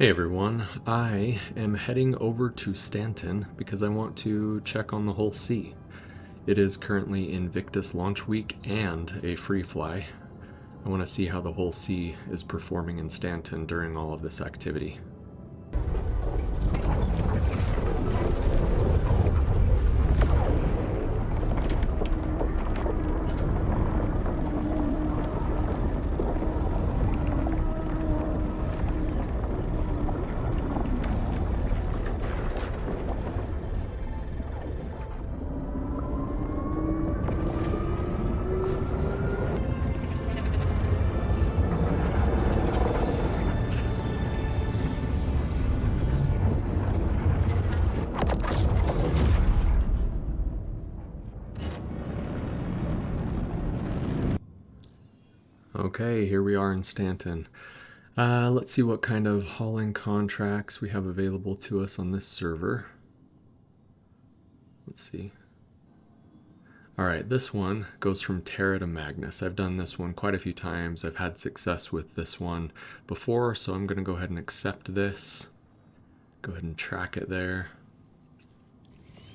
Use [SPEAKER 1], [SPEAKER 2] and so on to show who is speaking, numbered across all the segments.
[SPEAKER 1] Hey everyone, I am heading over to Stanton because I want to check on the whole sea. It is currently Invictus launch week and a free fly. I want to see how the whole sea is performing in Stanton during all of this activity. Okay, here we are in Stanton. Let's see what kind of hauling contracts we have available to us on this server. Let's see. Alright, this one goes from Terra to Magnus. I've done this one quite a few times. I've had success with this one before, so I'm going to go ahead and accept this. Go ahead and track it there.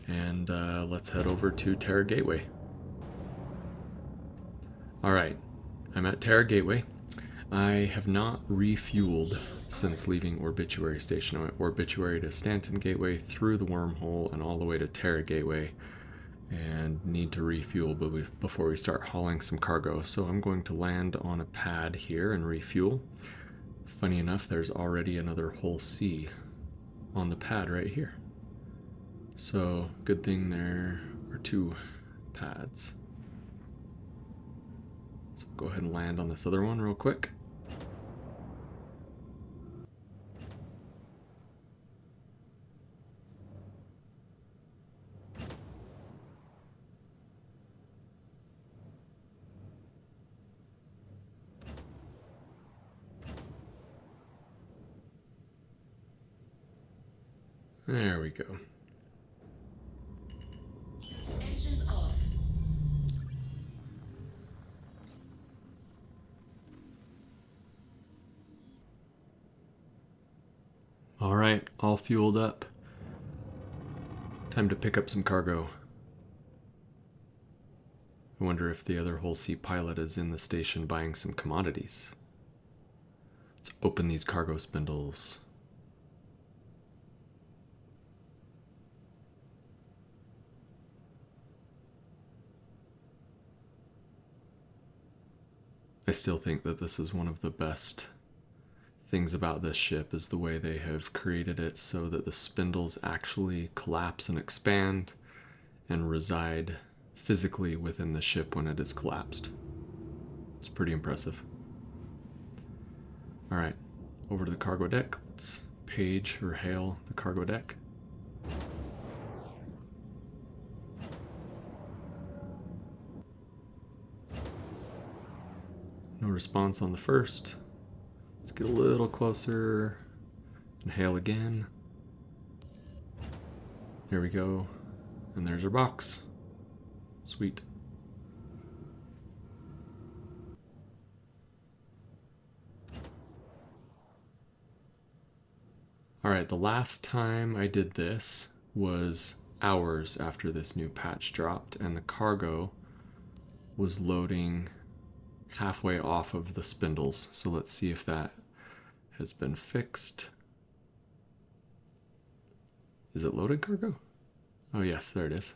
[SPEAKER 1] And let's head over to Terra Gateway. Alright, I'm at Terra Gateway. I have not refueled since leaving Orbituary Station. I went Orbituary to Stanton Gateway, through the wormhole, and all the way to Terra Gateway. And need to refuel before we start hauling some cargo. So I'm going to land on a pad here and refuel. Funny enough, there's already another whole sea on the pad right here. So good thing there are two pads. So we'll go ahead and land on this other one real quick. There we go.
[SPEAKER 2] Engines off.
[SPEAKER 1] All right, all fueled up. Time to pick up some cargo. I wonder if the other whole sea pilot is in the station buying some commodities. Let's open these cargo spindles. I still think that this is one of the best things about this ship, is the way they have created it so that the spindles actually collapse and expand and reside physically within the ship when it is collapsed. It's pretty impressive. All right, over to the cargo deck. Let's page or hail the cargo deck. No response on the first. Let's get a little closer and hail again. There we go. And there's our box. Sweet. Alright, the last time I did this was hours after this new patch dropped, and the cargo was loading halfway off of the spindles. So let's see if that has been fixed. Is it loaded cargo? Oh yes, there it is.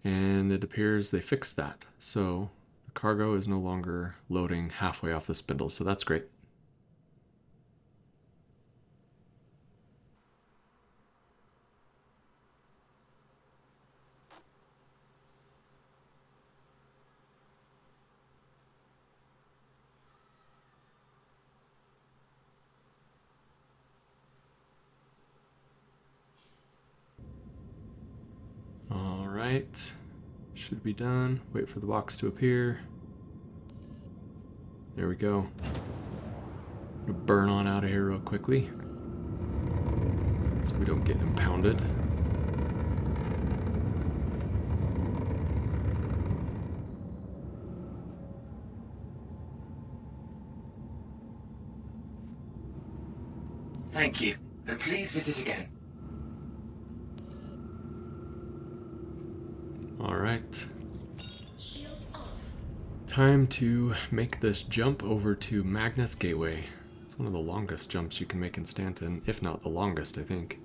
[SPEAKER 1] And it appears they fixed that. So the cargo is no longer loading halfway off the spindles, so that's great. Alright, should be done. Wait for the box to appear. There we go. I'm gonna burn on out of here real quickly so we don't get impounded.
[SPEAKER 3] Thank you, and please visit again.
[SPEAKER 1] All right.
[SPEAKER 2] Shield off.
[SPEAKER 1] Time to make this jump over to Magnus Gateway. It's one of the longest jumps you can make in Stanton, if not the longest, I think.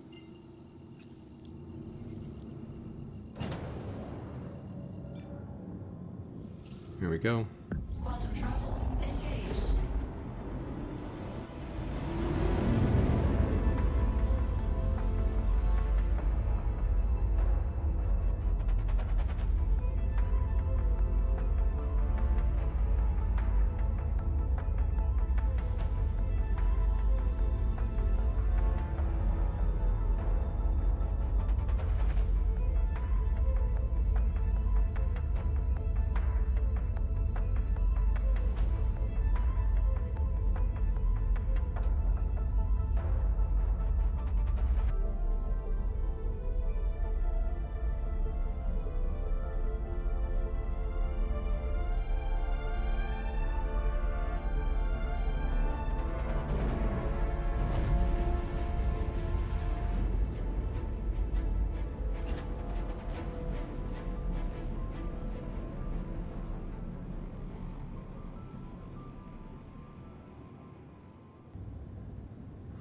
[SPEAKER 1] Here we go.
[SPEAKER 2] Quantum travel engaged.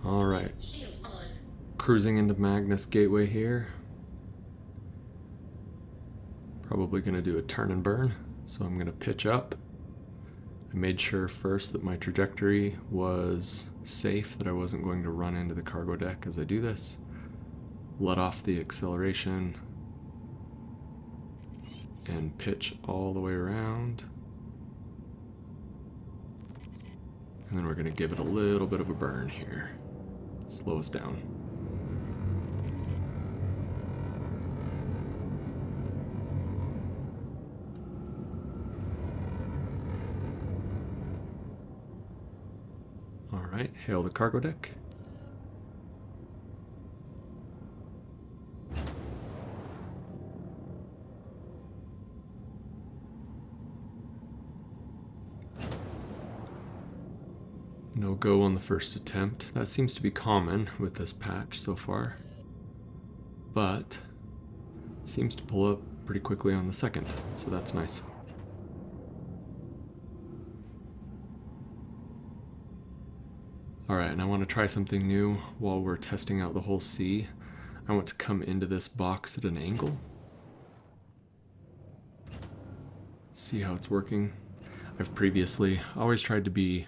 [SPEAKER 1] All right.
[SPEAKER 2] Shield on.
[SPEAKER 1] Cruising into Magnus Gateway here. Probably going to do a turn and burn, so I'm going to pitch up. I made sure first that my trajectory was safe, that I wasn't going to run into the cargo deck as I do this. Let off the acceleration and pitch all the way around. And then we're going to give it a little bit of a burn here. Slow us down. All right, hail the cargo deck. No go on the first attempt. That seems to be common with this patch so far, but seems to pull up pretty quickly on the second, so that's nice. Alright, and I want to try something new while we're testing out the whole sea. I want to come into this box at an angle. See how it's working. I've previously always tried to be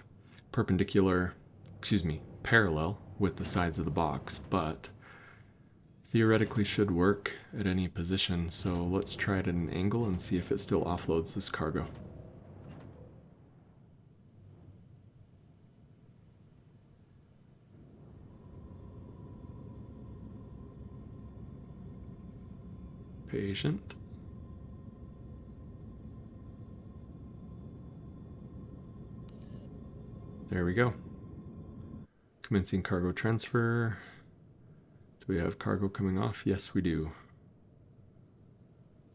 [SPEAKER 1] parallel with the sides of the box, but theoretically should work at any position, so let's try it at an angle and see if it still offloads this cargo. Patient. There we go. Commencing cargo transfer. Do we have cargo coming off? Yes, we do.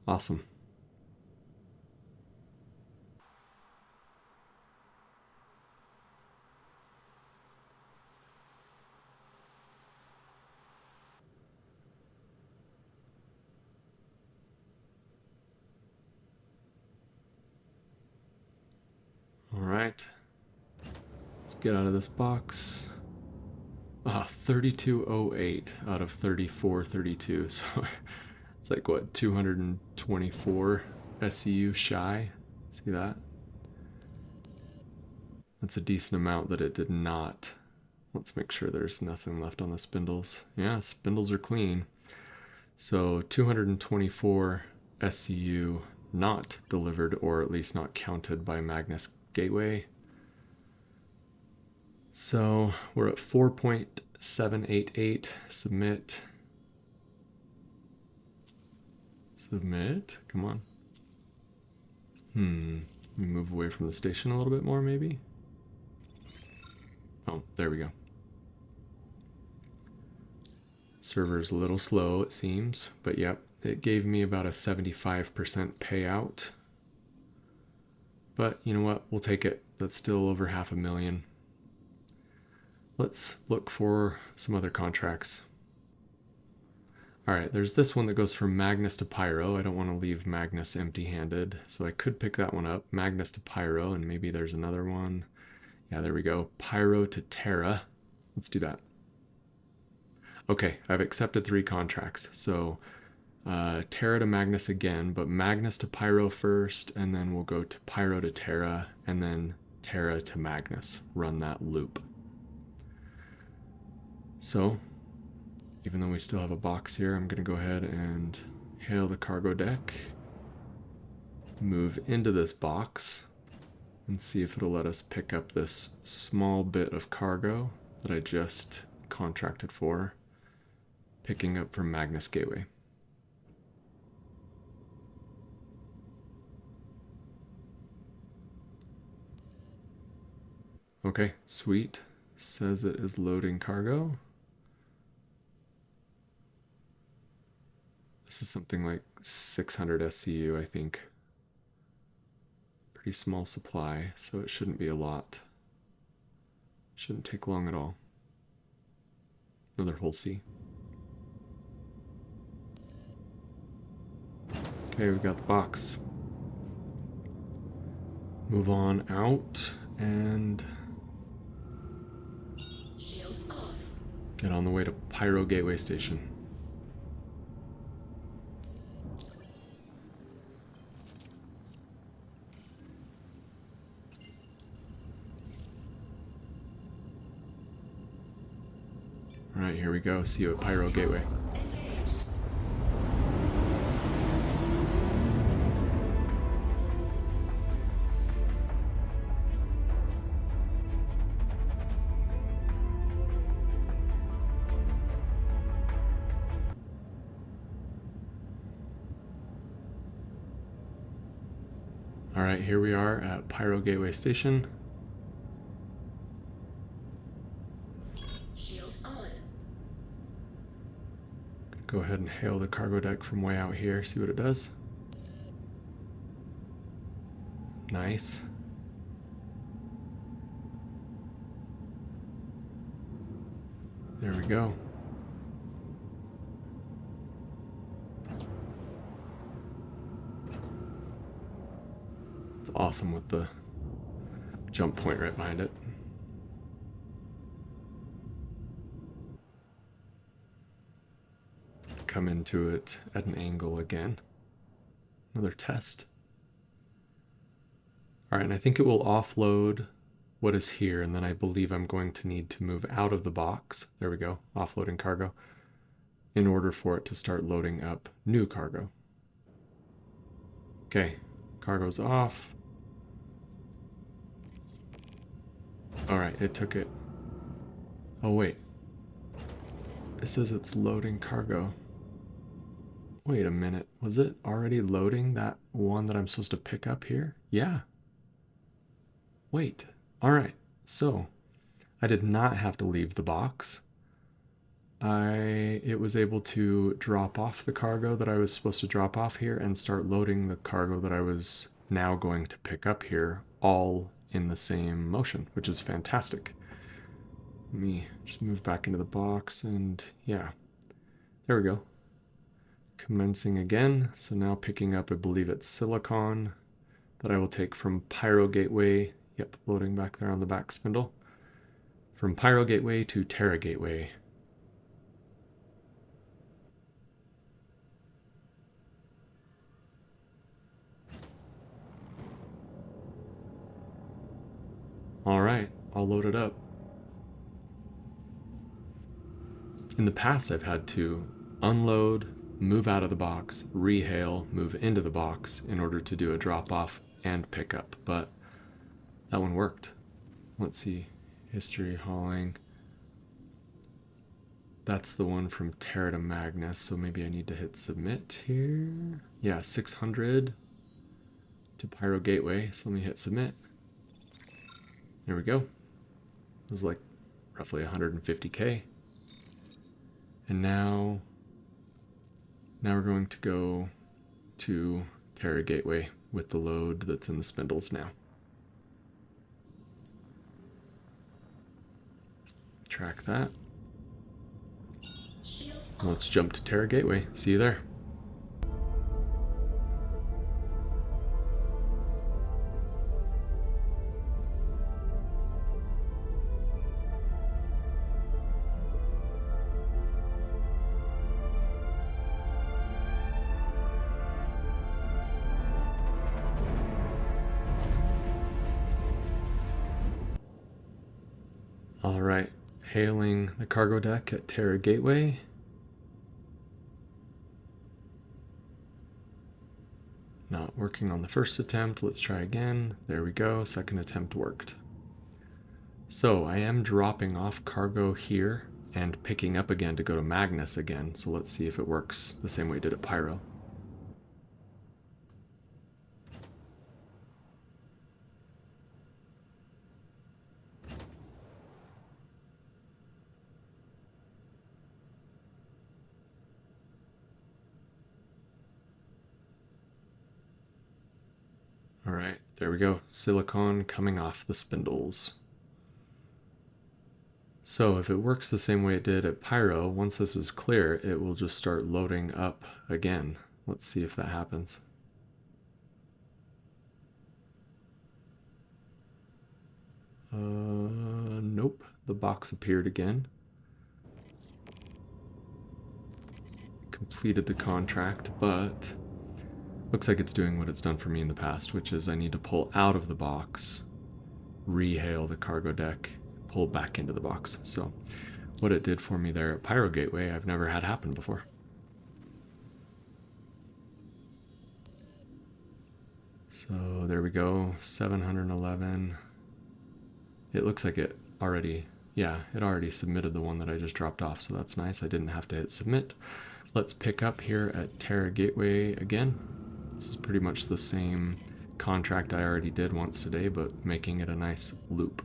[SPEAKER 1] Awesome. All right. Let's get out of this box. 3208 out of 3432. So it's like, what, 224 SCU shy? See that? That's a decent amount that it did not. Let's make sure there's nothing left on the spindles. Yeah, spindles are clean. So 224 SCU not delivered, or at least not counted by Magnus Gateway. So we're at 4.788. Submit. Submit. Come on. Let me move away from the station a little bit more, maybe. Oh, there we go. Server's a little slow, it seems, but yep, it gave me about a 75% payout. But you know what? We'll take it. That's still over $500,000. Let's look for some other contracts. All right, there's this one that goes from Magnus to Pyro. I don't want to leave Magnus empty-handed, so I could pick that one up. Magnus to Pyro, and maybe there's another one. Yeah, there we go. Pyro to Terra. Let's do that. Okay, I've accepted 3 contracts. So Terra to Magnus again, but Magnus to Pyro first, and then we'll go to Pyro to Terra, and then Terra to Magnus. Run that loop. So, even though we still have a box here, I'm going to go ahead and hail the cargo deck, move into this box, and see if it'll let us pick up this small bit of cargo that I just contracted for, picking up from Magnus Gateway. Okay, sweet. Says it is loading cargo. This is something like 600 SCU, I think. Pretty small supply, so it shouldn't be a lot. Shouldn't take long at all. Another whole C. Okay, we got the box. Move on out and
[SPEAKER 2] Shields off.
[SPEAKER 1] get on the way to Pyro Gateway Station. Alright, here we go. See you at Pyro Gateway.
[SPEAKER 2] Engaged.
[SPEAKER 1] Alright, here we are at Pyro Gateway Station.
[SPEAKER 2] Shields on.
[SPEAKER 1] Go ahead and hail the cargo deck from way out here, see what it does. Nice. There we go. It's awesome with the jump point right behind it. Come into it at an angle again. Another test. All right, and I think it will offload what is here, and then I believe I'm going to need to move out of the box. There we go, offloading cargo, in order for it to start loading up new cargo. Okay, cargo's off. All right, it took it. Oh wait, it says it's loading cargo. Wait a minute, was it already loading that one that I'm supposed to pick up here? Yeah. Wait, all right, so I did not have to leave the box. It was able to drop off the cargo that I was supposed to drop off here and start loading the cargo that I was now going to pick up here, all in the same motion, which is fantastic. Let me just move back into the box and yeah, there we go. Commencing again, so now picking up, I believe it's silicon that I will take from Pyro Gateway. Yep, loading back there on the back spindle. From Pyro Gateway to Terra Gateway. All right, I'll load it up. In the past, I've had to unload, move out of the box, rehail, move into the box in order to do a drop-off and pickup, but that one worked. Let's see, history hauling. That's the one from Terra to Magnus, so maybe I need to hit submit here. Yeah, 600 to Pyro Gateway, so let me hit submit. There we go. It was like roughly 150K. And now we're going to go to Terra Gateway with the load that's in the spindles now. track that.
[SPEAKER 2] Shield
[SPEAKER 1] Let's jump to Terra Gateway. See you there. All right, hailing the cargo deck at Terra Gateway. Not working on the first attempt. Let's try again. There we go. Second attempt worked. So I am dropping off cargo here and picking up again to go to Magnus again. So let's see if it works the same way it did at Pyro. All right, there we go. Silicon coming off the spindles. So if it works the same way it did at Pyro, once this is clear, it will just start loading up again. Let's see if that happens. Nope, the box appeared again. Completed the contract, but looks like it's doing what it's done for me in the past, which is I need to pull out of the box, rehail the cargo deck, pull back into the box. So what it did for me there at Pyro Gateway, I've never had happen before. So there we go, 711. It looks like it already, it already submitted the one that I just dropped off, so that's nice. I didn't have to hit submit. Let's pick up here at Terra Gateway again. This is pretty much the same contract I already did once today, but making it a nice loop.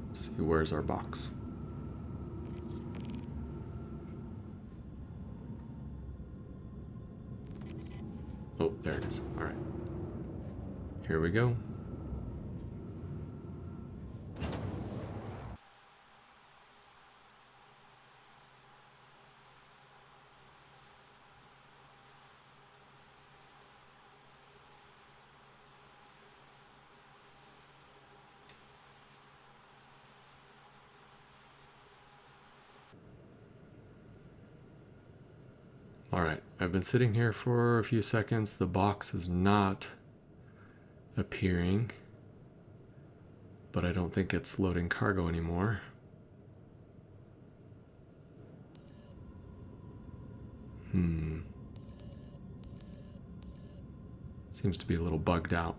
[SPEAKER 1] Let's see, where's our box? Oh, there it is. All right. Here we go. All right, I've been sitting here for a few seconds. The box is not appearing, but I don't think it's loading cargo anymore. Seems to be a little bugged out.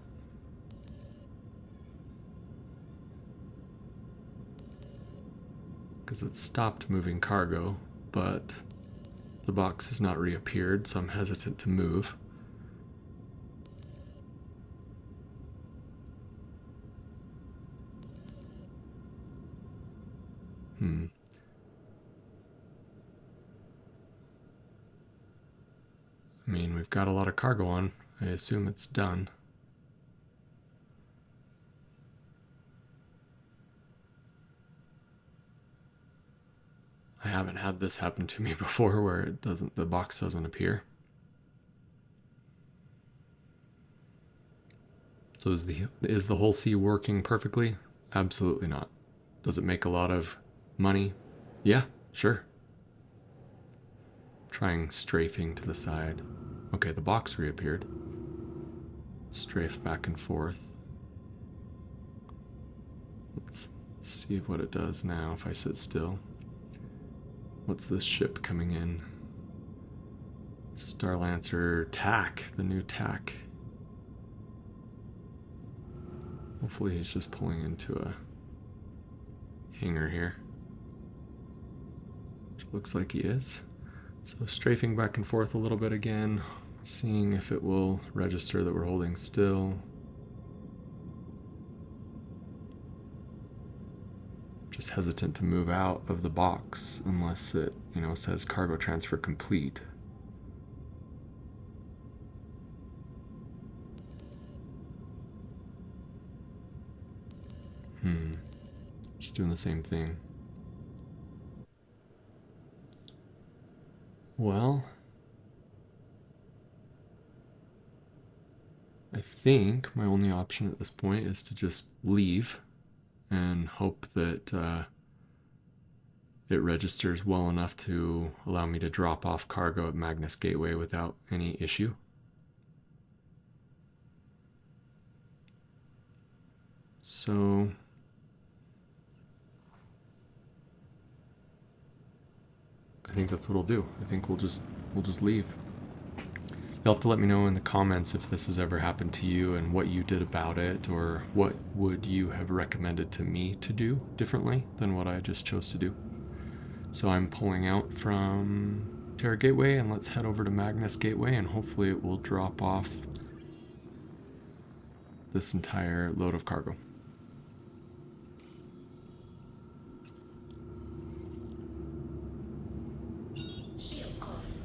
[SPEAKER 1] Because it stopped moving cargo, but the box has not reappeared, so I'm hesitant to move. I mean, we've got a lot of cargo on. I assume it's done. I haven't had this happen to me before where the box doesn't appear. So is the whole sea working perfectly? Absolutely not. Does it make a lot of money? Yeah, sure. Trying strafing to the side. Okay, the box reappeared. Strafe back and forth. Let's see what it does now if I sit still. What's this ship coming in? Starlancer tack, the new tack. Hopefully he's just pulling into a hangar here. Which looks like he is. So strafing back and forth a little bit again, seeing if it will register that we're holding still. Just hesitant to move out of the box unless it, says cargo transfer complete. Just doing the same thing. Well, I think my only option at this point is to just leave and hope that it registers well enough to allow me to drop off cargo at Magnus Gateway without any issue. So I think that's what I'll do. I think we'll just leave. You'll have to let me know in the comments if this has ever happened to you and what you did about it, or what would you have recommended to me to do differently than what I just chose to do. So I'm pulling out from Terra Gateway, and let's head over to Magnus Gateway, and hopefully it will drop off this entire load of cargo.
[SPEAKER 2] Shield off.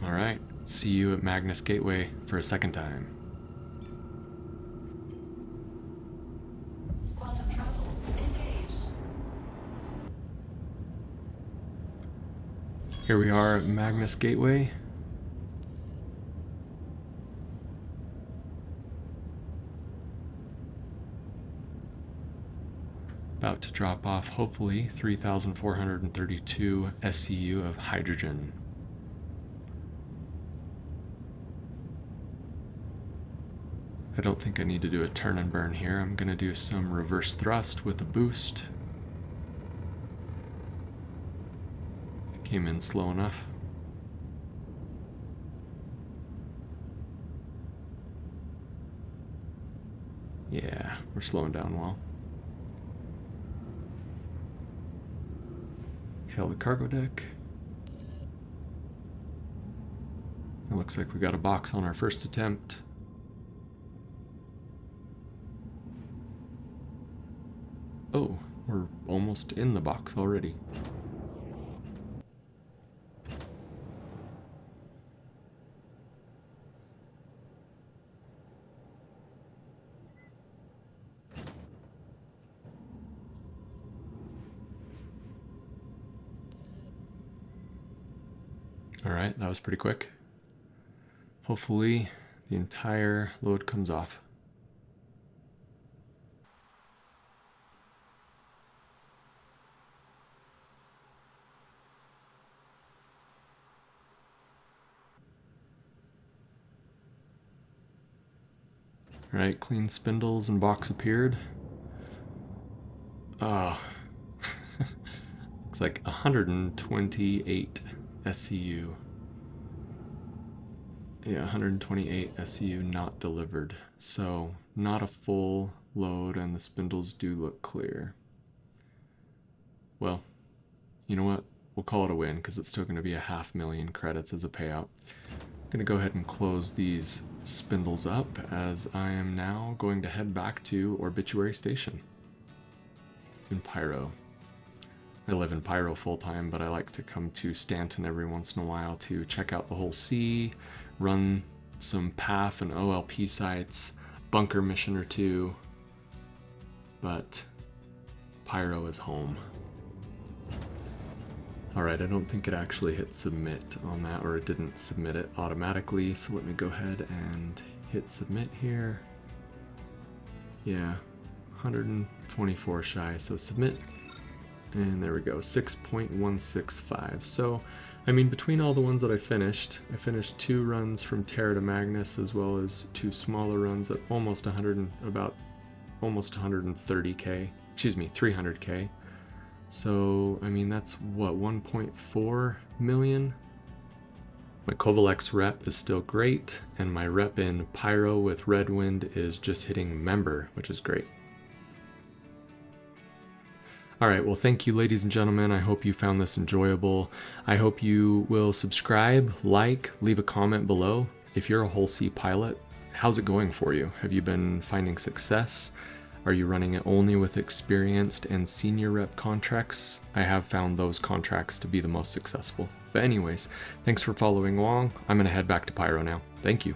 [SPEAKER 1] All right, see you at Magnus Gateway for a second time.
[SPEAKER 2] Quantum travel engaged.
[SPEAKER 1] Here we are at Magnus Gateway. About to drop off, hopefully, 3,432 SCU of hydrogen. I don't think I need to do a turn and burn here. I'm going to do some reverse thrust with a boost. It came in slow enough. Yeah, we're slowing down well. Hail the cargo deck. It looks like we got a box on our first attempt. Oh, we're almost in the box already. All right, that was pretty quick. Hopefully the entire load comes off. All right, clean spindles and box appeared. Oh, looks like 128 SCU. Yeah, 128 SCU not delivered. So not a full load, and the spindles do look clear. Well, you know what? We'll call it a win because it's still going to be 500,000 credits as a payout. I'm going to go ahead and close these spindles up, as I am now going to head back to Obituary Station in Pyro. I live in Pyro full-time, but I like to come to Stanton every once in a while to check out the whole sea, run some PAF and OLP sites, bunker mission or two, but Pyro is home. Alright, I don't think it actually hit submit on that, or it didn't submit it automatically, so let me go ahead and hit submit here. Yeah, 124 shy, so submit, and there we go, 6.165. So, I mean, between all the ones that I finished 2 runs from Terra to Magnus, as well as 2 smaller runs at almost 130k, excuse me, 300k. So, I mean, that's what, 1.4 million? My Kovalex rep is still great, and my rep in Pyro with Red Wind is just hitting member, which is great. Alright, well, thank you, ladies and gentlemen. I hope you found this enjoyable. I hope you will subscribe, like, leave a comment below. If you're a whole sea pilot, how's it going for you? Have you been finding success? Are you running it only with experienced and senior rep contracts? I have found those contracts to be the most successful. But anyways, thanks for following along. I'm going to head back to Pyro now. Thank you.